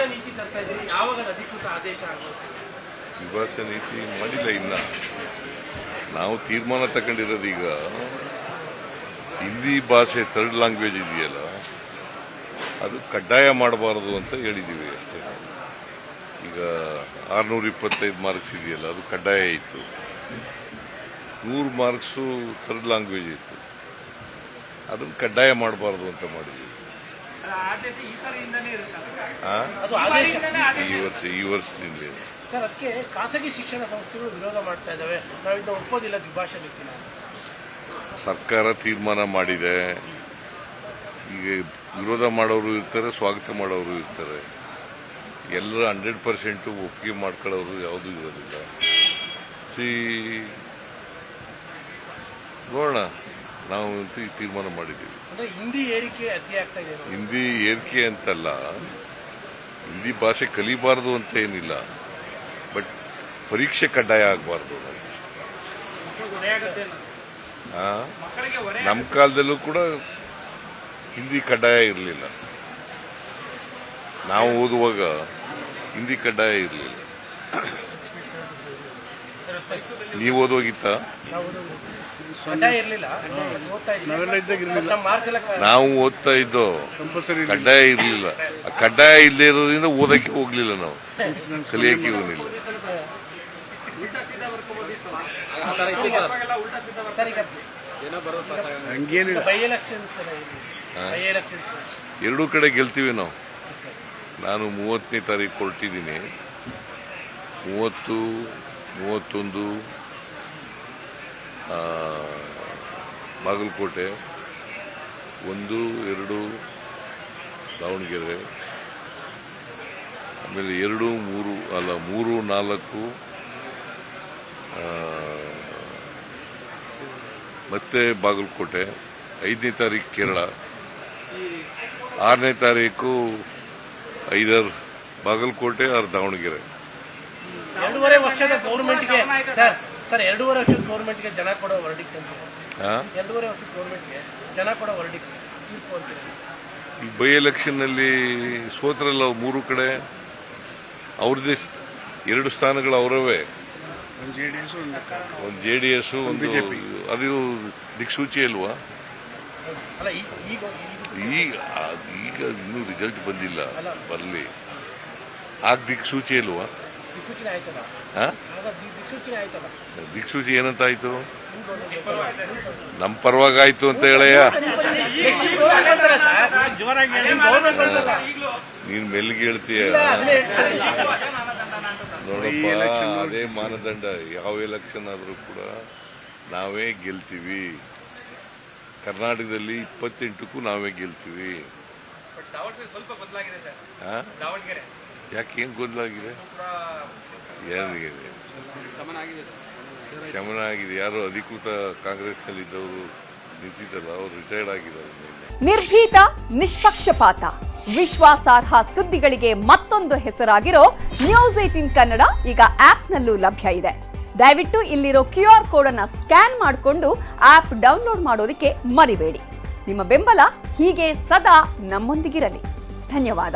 ದ್ವಿಭಾಷಾ ನೀತಿ ತರ್ತಾ ಇದ್ದೀರಿ, ಯಾವಾಗ ಅಧಿಕೃತ ಆದೇಶ ಆಗುತ್ತೆ? ದ್ವಿಭಾಷಾ ನೀತಿ ಮಾಡಿಲ್ಲ ಇನ್ನ. ನಾವು ತೀರ್ಮಾನ ತಗೊಂಡಿರೋದು ಈಗ ಹಿಂದಿ ಭಾಷೆ ಥರ್ಡ್ ಲ್ಯಾಂಗ್ವೇಜ್ ಇದೆಯಲ್ಲ ಅದು ಕಡ್ಡಾಯ ಮಾಡಬಾರದು ಅಂತ ಹೇಳಿದ್ದೀವಿ ಅಷ್ಟೇ. ಈಗ 625 ಮಾರ್ಕ್ಸ್ ಇದೆಯಲ್ಲ ಅದು ಕಡ್ಡಾಯ ಇತ್ತು, 100 ಮಾರ್ಕ್ಸು ಥರ್ಡ್ ಲ್ಯಾಂಗ್ವೇಜ್ ಇತ್ತು, ಅದನ್ನು ಕಡ್ಡಾಯ ಮಾಡಬಾರದು ಅಂತ ಮಾಡಿದ್ದೀವಿ. ಈ ವರ್ಷದಿಂದ ಸರ್, ಅದಕ್ಕೆ ಖಾಸಗಿ ಶಿಕ್ಷಣ ಸಂಸ್ಥೆಗಳು ವಿರೋಧ ಮಾಡ್ತಾ ಇದ್ದಾವೆ, ನಾವಿಂದ ಒಪ್ಪೋದಿಲ್ಲ ದ್ವಿಭಾಷಾ ನೀತಿನ. ಸರ್ಕಾರ ತೀರ್ಮಾನ ಮಾಡಿದೆ, ಈಗ ವಿರೋಧ ಮಾಡೋರು ಇರ್ತಾರೆ, ಸ್ವಾಗತ ಮಾಡೋರು ಇರ್ತಾರೆ. ಎಲ್ಲರ 100% ಒಪ್ಪಿಗೆ ಮಾಡ್ಕೊಳ್ಳೋರು ಯಾವುದೂ ಇರೋದಿಲ್ಲ. ನೋಡೋಣ, ನಾವು ಈ ತೀರ್ಮಾನ ಮಾಡಿದ್ದೀವಿ. ಹಿಂದಿ ಏರಿಕೆ ಅತಿ ಆಗ್ತಾ ಇದೆ. ಹಿಂದಿ ಏರಿಕೆ ಅಂತಲ್ಲ, ಹಿಂದಿ ಭಾಷೆ ಕಲಿಬಾರದು ಅಂತ ಏನಿಲ್ಲ, ಬಟ್ ಪರೀಕ್ಷೆ ಕಡ್ಡಾಯ ಆಗಬಾರ್ದು. ನಮ್ಮ ಕಾಲದಲ್ಲೂ ಕೂಡ ಹಿಂದಿ ಕಡ್ಡಾಯ ಇರಲಿಲ್ಲ, ನಾವು ಓದುವಾಗ ಹಿಂದಿ ಕಡ್ಡಾಯ ಇರಲಿಲ್ಲ. ನೀವು ಓದುವಾಗಿತ್ತ? ನಾವು ಓದ್ತಾ ಇದ್ದೋ, ಕಡ್ಡಾಯ ಇರಲಿಲ್ಲ. ಕಡ್ಡಾಯ ಇಲ್ಲದೆ ಇರೋದ್ರಿಂದ ಓದಕ್ಕೆ ಹೋಗ್ಲಿಲ್ಲ, ನಾವು ಕಲಿಯಕ್ಕೆ ಹೋಗಲಿಲ್ಲ. ಎರಡೂ ಕಡೆ ಗೆಲ್ತೀವಿ ನಾವು. ನಾನು 30ನೇ ತಾರೀಕು ಹೊರಟಿದ್ದೀನಿ, 30, 31 ಬಾಗಲಕೋಟೆ, 1, 2 ದಾವಣಗೆರೆ, ಆಮೇಲೆ 2, 3 ಅಲ್ಲ 3, 4 ಮತ್ತೆ ಬಾಗಲಕೋಟೆ, 5ನೇ ತಾರೀಕು ಕೇರಳ, 6ನೇ ತಾರೀಕು ಐದರ್ ಬಾಗಲಕೋಟೆ ಆರ್ ದಾವಣಗೆರೆ. 2.5 ವರ್ಷದ ಗೌರ್ಮೆಂಟ್ಗೆ ಸರ್ 2.5 ವರ್ಷದ ಗೌರ್ಮೆಂಟ್ಗೆ ಜನ ಕೊಡೋ ವರ್ಡಿಕ್ಟ್ ಅಂತ. 2.5 ವರ್ಷದ ಗೌರ್ಮೆಂಟ್ಗೆ ಜನ ಕೊಡೋ ವರ್ಡಿಕ್ಟ್ ತೀರ್ಪು ಅಂತೀರಿ? ಈ ಬೈ ಎಲೆಕ್ಷನ್ ನಲ್ಲಿ ಸೋತ್ರಲ್ಲ 3 ಕಡೆ, ಅವ್ರದ್ದೇ 2 ಸ್ಥಾನಗಳು ಅವರವೇ, ಒಂದು ಜೆಡಿಎಸ್, ಒಂದು ಬಿಜೆಪಿ. ಅದು ದಿಕ್ಸೂಚಿ ಅಲ್ವಾ? ಈಗ ಇನ್ನೂ ರಿಸಲ್ಟ್ ಬಂದಿಲ್ಲ, ಬರಲಿ. ಆಗ ದಿಕ್ಸೂಚಿ ಅಲ್ವಾ? ದಿಕ್ಸೂಚಿ ಏನಂತ ಆಯ್ತು? ನಮ್ಮ ಪರವಾಗಿ ಆಯ್ತು ಅಂತ ಹೇಳಯ್ಯ. ನೀನ್ ಮೆಲ್ಗೆ ಹೇಳ್ತೀಯ ನೋಡಪ್ಪ. ಅದೇ ಮಾನದಂಡ, ಯಾವ ಎಲೆಕ್ಷನ್ ಆದ್ರೂ ಕೂಡ ನಾವೇ ಗೆಲ್ತೀವಿ. ಕರ್ನಾಟಕದಲ್ಲಿ 28ಕ್ಕೂ ನಾವೇ ಗೆಲ್ತೀವಿ. ಯಾಕೆ ಏನ್ ಗೊಂದಲಾಗಿದೆ? ಏನಿದೆ? ಶಮನ ಆಗಿದೆ. ಯಾರು ಅಧಿಕೃತ ಕಾಂಗ್ರೆಸ್ನಲ್ಲಿ ಇದ್ದವರು ನಿಂತಿದ್ದಲ್ಲ, ಅವರು ರಿಟೈರ್ಡ್ ಆಗಿದ್ದಾರೆ. ನಿರ್ಭೀತ, ನಿಷ್ಪಕ್ಷಪಾತ, ವಿಶ್ವಾಸಾರ್ಹ ಸುದ್ದಿಗಳಿಗೆ ಮತ್ತೊಂದು ಹೆಸರಾಗಿರೋ ನ್ಯೂಸ್ 18 ಕನ್ನಡ ಈಗ ಆಪ್ನಲ್ಲೂ ಲಭ್ಯ ಇದೆ. ದಯವಿಟ್ಟು ಇಲ್ಲಿರೋ QR ಕೋಡ್ ಅನ್ನು ಸ್ಕ್ಯಾನ್ ಮಾಡಿಕೊಂಡು ಆಪ್ ಡೌನ್ಲೋಡ್ ಮಾಡೋದಕ್ಕೆ ಮರಿಬೇಡಿ. ನಿಮ್ಮ ಬೆಂಬಲ ಹೀಗೆ ಸದಾ ನಮ್ಮೊಂದಿಗಿರಲಿ. ಧನ್ಯವಾದ.